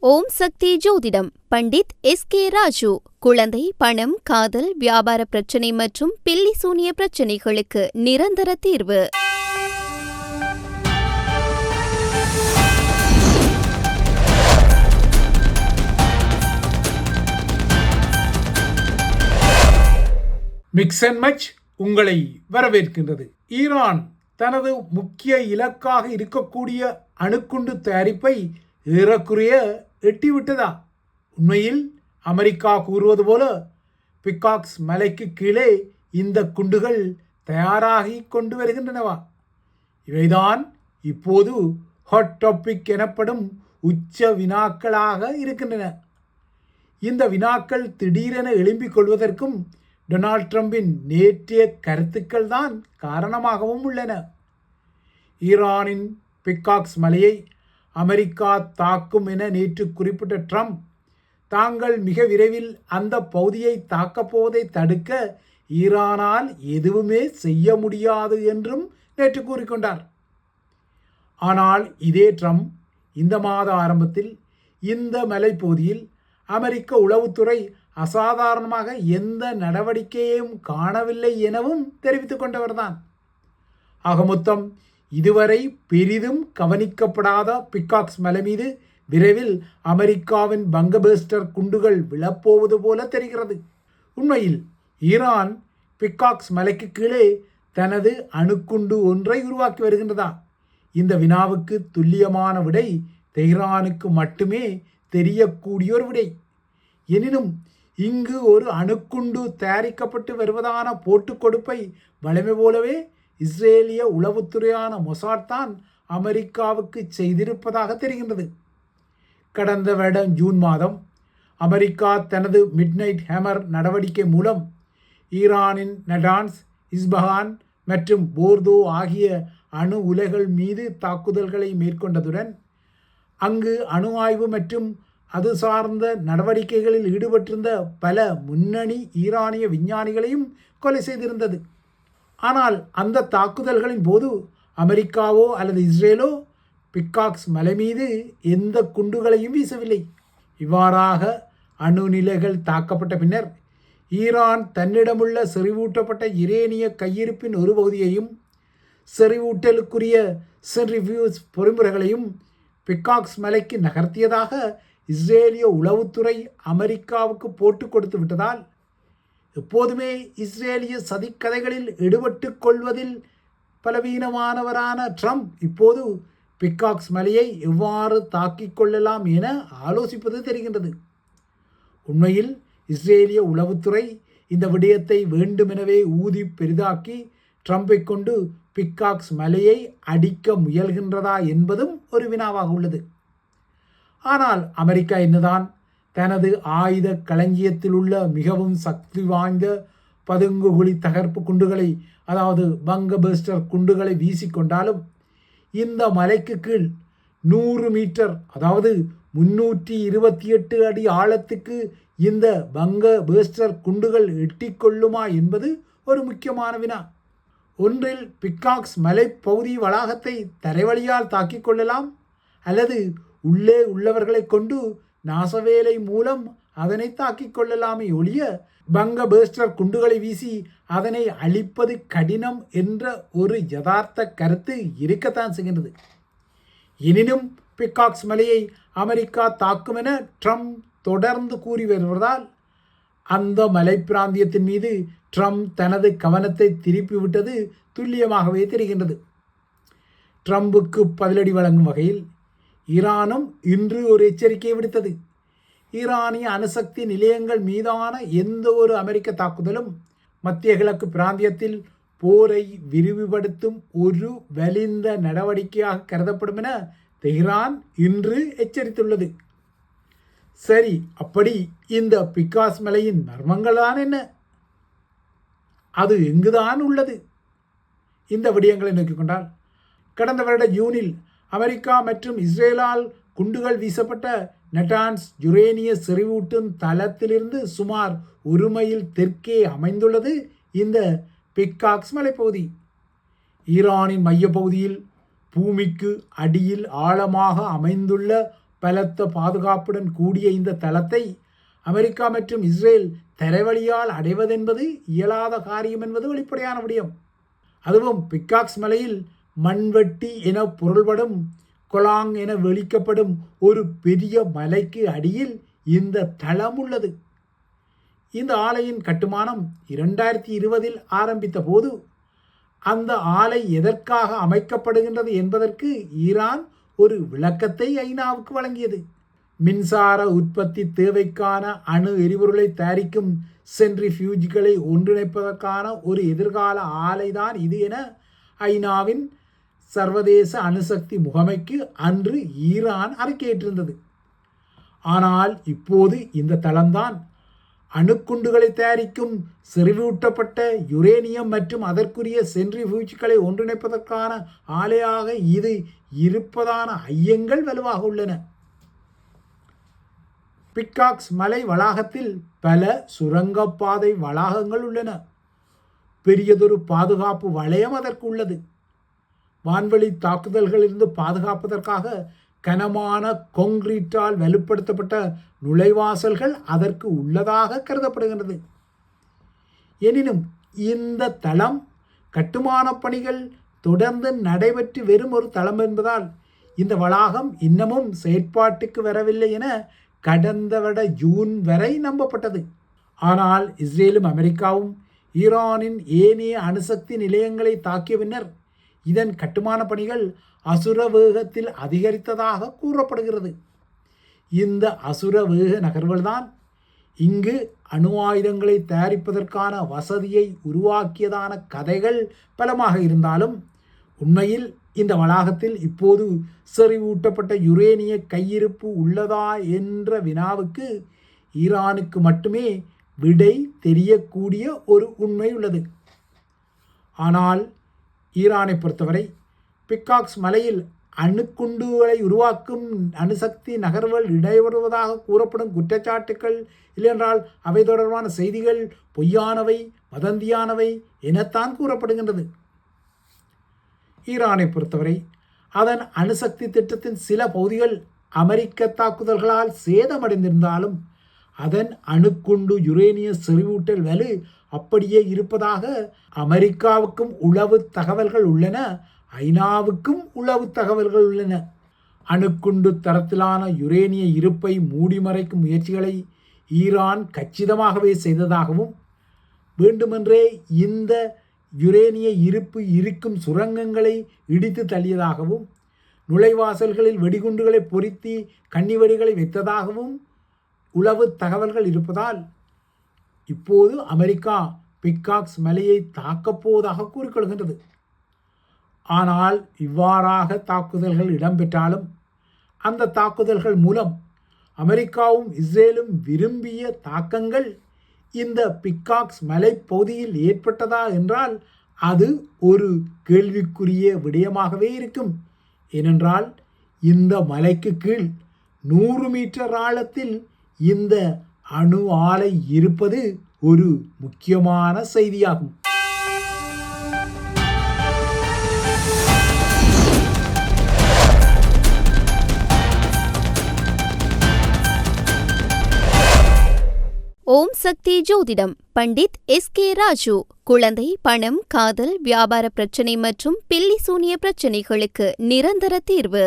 ஓம் சக்தி ஜோதிடம் பண்டித் எஸ்.கே. ராஜு. குழந்தை, பணம், காதல், வியாபார பிரச்சினை மற்றும் பில்லி சூனிய பிரச்சினைகளுக்கு நிரந்தர தீர்வு. மிக்ஸ் அண்ட் மச் உங்களை வரவேற்கின்றது. ஈரான் தனது முக்கிய இலக்காக இருக்கக்கூடிய அணுக்குண்டு தயாரிப்பை ஏறக்குறைய எட்டிவிட்டதா? உண்மையில் அமெரிக்கா கூறுவது போல பிக்காக்ஸ் மலைக்கு கீழே இந்த குண்டுகள் தயாராகி கொண்டு வருகின்றனவா? இவைதான் இப்போது ஹாட் டாபிக் எனப்படும் உச்ச வினாக்களாக இருக்கின்றன. இந்த வினாக்கள் திடீரென எழும்பிக் கொள்வதற்கும் டொனால்ட் ட்ரம்பின் நேற்றைய கருத்துக்கள் தான் காரணமாகவும் உள்ளன. ஈரானின் பிக்காக்ஸ் மலையை அமெரிக்கா தாக்கும் என நேற்று குறிப்பிட்ட ட்ரம்ப், தாங்கள் மிக விரைவில் அந்த பகுதியை தாக்கப் போவதை தடுக்க ஈரானால் எதுவுமே செய்ய முடியாது என்றும் நேற்று கூறிக்கொண்டார். ஆனால் இதே ட்ரம்ப் இந்த மாத ஆரம்பத்தில் இந்த மலைப்பகுதியில் அமெரிக்க உளவுத்துறை அசாதாரணமாக எந்த நடவடிக்கையையும் காணவில்லை எனவும் தெரிவித்துக் கொண்டவர்தான். ஆக மொத்தம் இதுவரை பெரிதும் கவனிக்கப்படாத பிக்காக்ஸ் மலை மீது விரைவில் அமெரிக்காவின் பங்கபஸ்டர் குண்டுகள் விழப்போவது போல தெரிகிறது. உண்மையில் ஈரான் பிக்காக்ஸ் மலைக்கு கீழே தனது அணுக்குண்டு ஒன்றை உருவாக்கி வருகின்றதா? இந்த வினாவுக்கு துல்லியமான விடை தெஹ்ரானுக்கு மட்டுமே தெரியக்கூடிய ஒரு விடை. எனினும் இங்கு ஒரு அணுக்குண்டு தயாரிக்கப்பட்டு வருவதான போட்டுக் கொடுப்பை வலிமை போலவே இஸ்ரேலிய உளவுத்துறையான மொசாட் தான் அமெரிக்காவுக்கு செய்திருப்பதாக தெரிகின்றது. கடந்த வருடம் ஜூன் மாதம் அமெரிக்கா தனது மிட்நைட் ஹேமர் நடவடிக்கை மூலம் ஈரானின் நடான்ஸ், இஸ்பஹான் மற்றும் போர்தோ ஆகிய அணு உலைகள் மீது தாக்குதல்களை மேற்கொண்டதுடன் அங்கு அணு ஆய்வு மற்றும் அது சார்ந்த நடவடிக்கைகளில் ஈடுபட்டிருந்த பல முன்னணி ஈரானிய விஞ்ஞானிகளையும் கொலை செய்திருந்தது. ஆனால் அந்த தாக்குதல்களின் போது அமெரிக்காவோ அல்லது இஸ்ரேலோ பிக்காக்ஸ் மலை மீது எந்த குண்டுகளையும் வீசவில்லை. இவ்வாறாக அணு நிலைகள் தாக்கப்பட்ட பின்னர் ஈரான் தன்னிடமுள்ள செறிவூட்டப்பட்ட யுரேனிய கையிருப்பின் ஒரு பகுதியையும் செறிவூட்டலுக்குரிய சென்ட்ரிஃபியூஜ் பொறிமுறைகளையும் பிக்காக்ஸ் மலைக்கு நகர்த்தியதாக இஸ்ரேலிய உளவுத்துறை அமெரிக்காவுக்கு போட்டு கொடுத்து விட்டதால் எப்போதுமே இஸ்ரேலிய சதிக்கதைகளில் ஈடுபட்டு கொள்வதில் பலவீனமானவரான ட்ரம்ப் இப்போது பிக்காக்ஸ் மலையை எவ்வாறு தாக்கிக் கொள்ளலாம் என ஆலோசிப்பது தெரிகின்றது. உண்மையில் இஸ்ரேலிய உளவுத்துறை இந்த விடயத்தை வேண்டுமெனவே ஊதி பெரிதாக்கி ட்ரம்பை கொண்டு பிக்காக்ஸ் மலையை அடிக்க முயல்கின்றதா என்பதும் ஒரு வினாவாக உள்ளது. ஆனால் அமெரிக்கா என்னதான் தனது ஆயுத களஞ்சியத்தில் உள்ள மிகவும் சக்தி வாய்ந்த பதுங்குகுழி தகர்ப்பு குண்டுகளை, அதாவது பங்கபஸ்டர் குண்டுகளை வீசிக்கொண்டாலும் இந்த மலைக்கு கீழ் 100 மீட்டர், அதாவது 328 அடி ஆழத்துக்கு இந்த பங்கபஸ்டர் குண்டுகள் எட்டிக்கொள்ளுமா என்பது ஒரு முக்கியமான வினா. ஒன்றில் பிக்காக்ஸ் மலை பகுதி வளாகத்தை தரைவழியால் தாக்கிக் கொள்ளலாம், அல்லது உள்ளே உள்ளவர்களை கொண்டு நாசவேலை மூலம் அதனை தாக்கிக் கொள்ளலாமே ஒழிய பங்கபஸ்டர் குண்டுகளை வீசி அதனை அழிப்பது கடினம் என்ற ஒரு யதார்த்த கருத்து இருக்கத்தான் செய்கின்றது. எனினும் பிக்காக்ஸ் மலையை அமெரிக்கா தாக்கும் என ட்ரம்ப் தொடர்ந்து கூறி வருவதால் அந்த மலை பிராந்தியத்தின் மீது ட்ரம்ப் தனது கவனத்தை திருப்பிவிட்டது துல்லியமாகவே தெரிகின்றது. ட்ரம்புக்கு பதிலடி வழங்கும் வகையில் ஈரானும் இன்று ஒரு எச்சரிக்கையை விடுத்தது. ஈரானிய அணுசக்தி நிலையங்கள் மீதான எந்த ஒரு அமெரிக்க தாக்குதலும் மத்திய கிழக்கு பிராந்தியத்தில் போரை விரிவுபடுத்தும் ஒரு வலிந்த நடவடிக்கையாக கருதப்படும் என தெஹ்ரான் இன்று எச்சரித்துள்ளது. சரி, அப்படி இந்த பிக்காக்ஸ் மலையின் மர்மங்கள் தான் என்ன? அது எங்குதான் உள்ளது? இந்த விடயங்களை நோக்கிக் கொண்டால், கடந்த வருட ஜூனில் அமெரிக்கா மற்றும் இஸ்ரேலால் குண்டுகள் வீசப்பட்ட நட்டான்ஸ் யுரேனிய செறிவூட்டும் தளத்திலிருந்து சுமார் 1 மைல் தெற்கே அமைந்துள்ளது இந்த பிக்காக்ஸ் மலைப்பகுதி. ஈரானின் மையப்பகுதியில் பூமிக்கு அடியில் ஆழமாக அமைந்துள்ள பலத்த பாதுகாப்புடன் கூடிய இந்த தளத்தை அமெரிக்கா மற்றும் இஸ்ரேல் தரைவழியால் அடைவதென்பது இயலாத காரியம் என்பது வெளிப்படையான விடயம். அதுவும் பிக்காக்ஸ் மலையில் மண்வெட்டி என பொருள்படும் கொலாங் என வெளிக்கப்படும் ஒரு பெரிய மலைக்கு அடியில் இந்த தளம் உள்ளது. இந்த ஆலையின் கட்டுமானம் 2020 ஆரம்பித்த போது அந்த ஆலை எதற்காக அமைக்கப்படுகின்றது என்பதற்கு ஈரான் ஒரு விளக்கத்தை ஐநாவுக்கு வழங்கியது. மின்சார உற்பத்தி தேவைக்கான அணு எரிபொருளை தயாரிக்கும் சென்ட்ரிஃபியூஜ்களை ஒன்றிணைப்பதற்கான ஒரு எதிர்கால ஆலைதான் இது என ஐநாவின் சர்வதேச அணுசக்தி முகமைக்கு அன்று ஈரான் அறிக்கையிட்டிருந்தது. ஆனால் இப்போது இந்த தளம்தான் அணுக்குண்டுகளை தயாரிக்கும் செறிவூட்டப்பட்ட யுரேனியம் மற்றும் அதற்குரிய சென்ட்ரிஃபியூஜ்களை ஒன்றிணைப்பதற்கான ஆலையாக இது இருப்பதான ஐயங்கள் வலுவாக உள்ளன. பிக்காக்ஸ் மலை வளாகத்தில் பல சுரங்கப்பாதை வளாகங்கள் உள்ளன. பெரியதொரு பாதுகாப்பு வளையம் அதற்கு உள்ளது. வான்வெளி தாக்குதல்களிலிருந்து பாதுகாப்பதற்காக கனமான கொங்கிரீட்டால் வலுப்படுத்தப்பட்ட நுழைவாசல்கள் அதற்கு உள்ளதாக கருதப்படுகின்றது. எனினும் இந்த தளம் கட்டுமான பணிகள் தொடர்ந்து நடைபெற்று வரும் ஒரு தளம் என்பதால் இந்த வளாகம் இன்னமும் செயற்பாட்டுக்கு வரவில்லை என கடந்த வருட ஜூன் வரை நம்பப்பட்டது. ஆனால் இஸ்ரேலும் அமெரிக்காவும் ஈரானின் ஏனைய அணுசக்தி நிலையங்களை தாக்கிய பின்னர் இதன் கட்டுமான பணிகள் அசுர வேகத்தில் அதிகரித்ததாக கூறப்படுகிறது. இந்த அசுர வேக நகர்வுகள்தான் இங்கு அணு ஆயுதங்களை தயாரிப்பதற்கான வசதியை உருவாக்கியதான கதைகள் பலமாக இருந்தாலும் உண்மையில் இந்த வளாகத்தில் இப்போது செறிவூட்டப்பட்ட யுரேனிய கையிருப்பு உள்ளதா என்ற வினாவுக்கு ஈரானுக்கு மட்டுமே விடை தெரியக்கூடிய ஒரு உண்மை உள்ளது. ஆனால் ஈரானை பொறுத்தவரை பிக்காக்ஸ் மலையில் அணுக்குண்டுகளை உருவாக்கும் அணுசக்தி நகர்வுகள் இடைவருவதாக கூறப்படும் குற்றச்சாட்டுக்கள் இல்லையென்றால் அவை தொடர்பான செய்திகள் பொய்யானவை, வதந்தியானவை எனத்தான் கூறப்படுகின்றது. ஈரானை பொறுத்தவரை அதன் அணுசக்தி திட்டத்தின் சில பகுதிகள் அமெரிக்க தாக்குதல்களால் சேதமடைந்திருந்தாலும் அதன் அணுக்குண்டு யுரேனிய செறிவூட்டல் வலு அப்படியே இருப்பதாக அமெரிக்காவுக்கும் உளவு தகவல்கள் உள்ளன, ஐநாவுக்கும் உளவு தகவல்கள் உள்ளன. அணுக்குண்டு தரத்திலான யுரேனிய இருப்பை மூடிமறைக்கும் முயற்சிகளை ஈரான் கச்சிதமாகவே செய்ததாகவும் வேண்டுமென்றே இந்த யுரேனிய இருப்பு இருக்கும் சுரங்கங்களை இடித்து தள்ளியதாகவும் நுழைவாசல்களில் வெடிகுண்டுகளை பொருத்தி கன்னிவெடிகளை வைத்ததாகவும் உளவு தகவல்கள் இருப்பதால் இப்போது அமெரிக்கா பிக்காக்ஸ் மலையை தாக்கப்போவதாக கூறிக்கொள்கின்றது. ஆனால் இவ்வாறாக தாக்குதல்கள் இடம்பெற்றாலும் அந்த தாக்குதல்கள் மூலம் அமெரிக்காவும் இஸ்ரேலும் விரும்பிய தாக்கங்கள் இந்த பிக்காக்ஸ் மலைப்பகுதியில் ஏற்பட்டதா என்றால் அது ஒரு கேள்விக்குரிய விடயமாகவே இருக்கும். ஏனென்றால் இந்த மலைக்கு கீழ் 100 மீட்டர் ஆழத்தில் இந்த அணு ஆலை இருப்பது ஒரு முக்கியமான செய்தியாகும். ஓம் சக்தி ஜோதிடம் பண்டித் எஸ்.கே. ராஜு. குழந்தை, பணம், காதல், வியாபார பிரச்சனை மற்றும் பில்லி சூனிய பிரச்சனைகளுக்கு நிரந்தர தீர்வு.